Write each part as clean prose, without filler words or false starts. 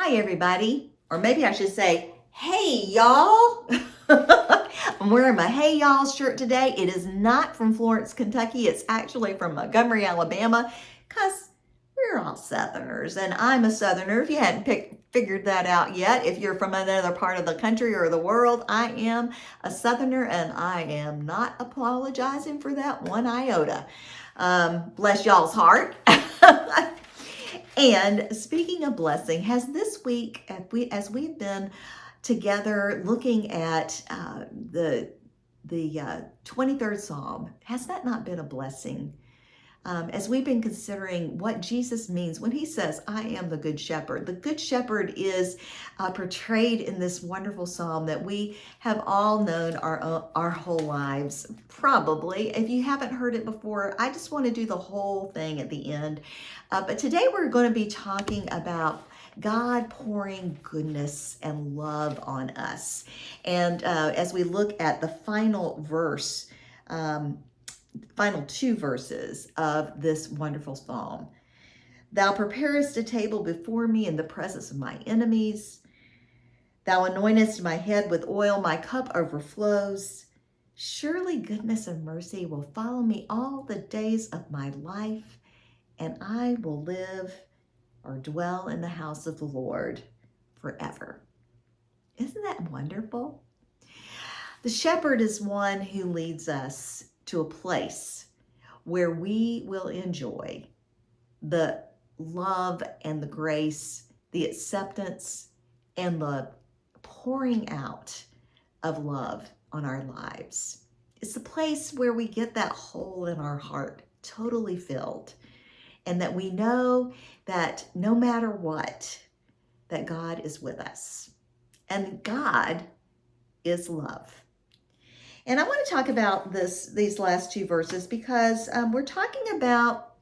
Hi, everybody. Or maybe I should say, hey, y'all. I'm wearing my Hey Y'all shirt today. It is not from Florence, Kentucky. It's actually from Montgomery, Alabama, because we're all Southerners, and I'm a Southerner. If you hadn't figured that out yet, if you're from another part of the country or the world, I am a Southerner, and I am not apologizing for that one iota. Bless y'all's heart. And speaking of blessing, has this week, as we've been together looking at the 23rd Psalm, has that not been a blessing? As we've been considering what Jesus means when he says, I am the good shepherd. The good shepherd is portrayed in this wonderful psalm that we have all known our whole lives, probably. If you haven't heard it before, I just want to do the whole thing at the end. But today we're going to be talking about God pouring goodness and love on us. And as we look at the final verse, final two verses of this wonderful psalm. Thou preparest a table before me in the presence of my enemies. Thou anointest my head with oil, my cup overflows. Surely goodness and mercy will follow me all the days of my life, and I will live or dwell in the house of the Lord forever. Isn't that wonderful? The shepherd is one who leads us to a place where we will enjoy the love and the grace, the acceptance, and the pouring out of love on our lives. It's the place where we get that hole in our heart totally filled, and that we know that no matter what, that God is with us. And God is love. And I want to talk about these last two verses because we're talking about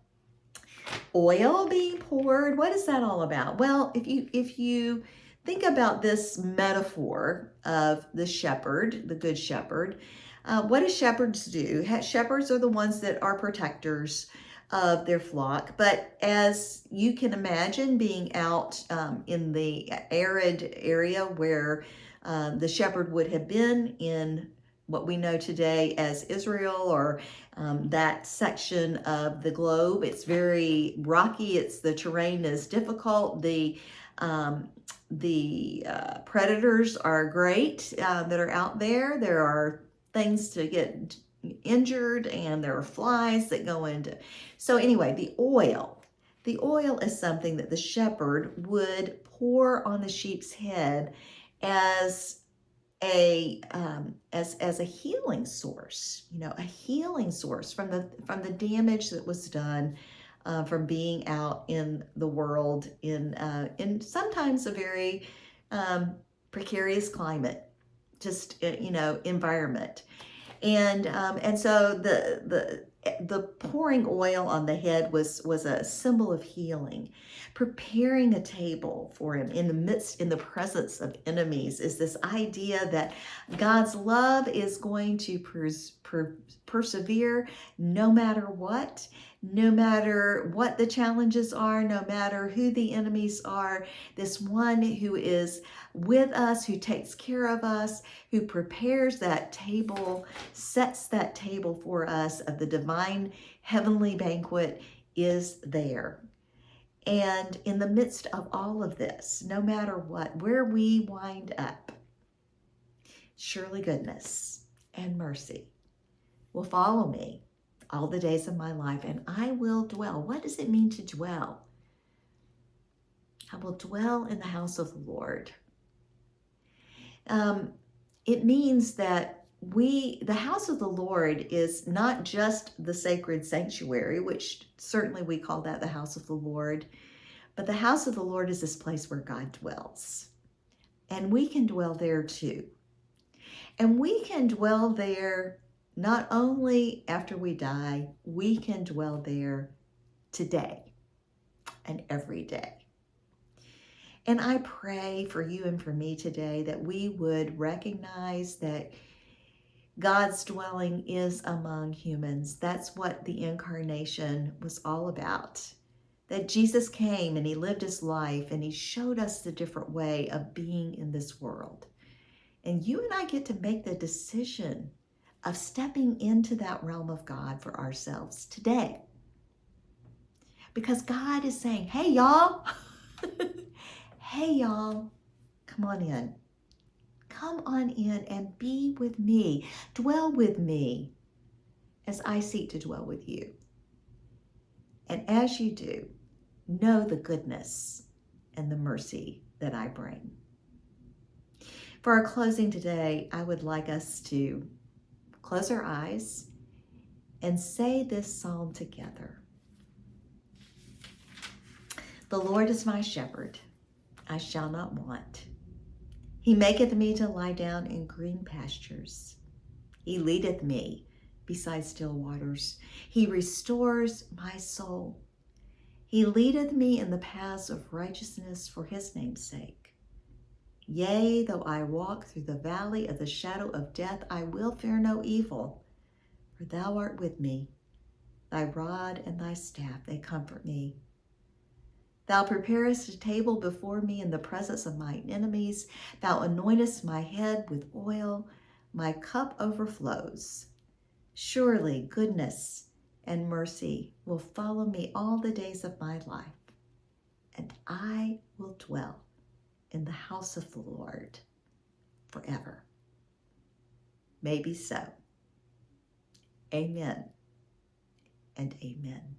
oil being poured. What is that all about? Well, if you think about this metaphor of the shepherd, the good shepherd, what do shepherds do? Shepherds are the ones that are protectors of their flock. But as you can imagine, being out in the arid area where the shepherd would have been in what we know today as Israel, or that section of the globe. It's very rocky. The terrain is difficult. The predators are great that are out there. There are things to get injured, and there are flies that go into. So anyway, the oil is something that the shepherd would pour on the sheep's head as a healing source, a healing source from the damage that was done from being out in the world in sometimes a very precarious climate, just environment, and so the pouring oil on the head was a symbol of healing. Preparing a table for him in the presence of enemies is this idea that God's love is going to persevere no matter what the challenges are, no matter who the enemies are. This one who is with us, who takes care of us, who prepares that table, sets that table for us of the divine heavenly banquet, is there. And in the midst of all of this, no matter where we wind up, surely goodness and mercy will follow me all the days of my life, and I will dwell. What does it mean to dwell? I will dwell in the house of the Lord. It means that the house of the Lord is not just the sacred sanctuary, which certainly we call that the house of the Lord, but the house of the Lord is this place where God dwells. And we can dwell there too. And we can dwell there not only after we die, we can dwell there today and every day. And I pray for you and for me today that we would recognize that God's dwelling is among humans. That's what the incarnation was all about. that Jesus came and he lived his life and he showed us the different way of being in this world. And you and I get to make the decision of stepping into that realm of God for ourselves today. Because God is saying, hey, y'all, hey, y'all, come on in. Come on in and be with me. Dwell with me as I seek to dwell with you. And as you do, know the goodness and the mercy that I bring. For our closing today, I would like us to close our eyes and say this psalm together. The Lord is my shepherd, I shall not want. He maketh me to lie down in green pastures. He leadeth me beside still waters. He restores my soul. He leadeth me in the paths of righteousness for his name's sake. Yea, though I walk through the valley of the shadow of death, I will fear no evil, for thou art with me. Thy rod and thy staff, they comfort me. Thou preparest a table before me in the presence of mine enemies. Thou anointest my head with oil. My cup overflows. Surely goodness and mercy will follow me all the days of my life, and I will dwell in the house of the Lord forever. Maybe so. Amen and amen.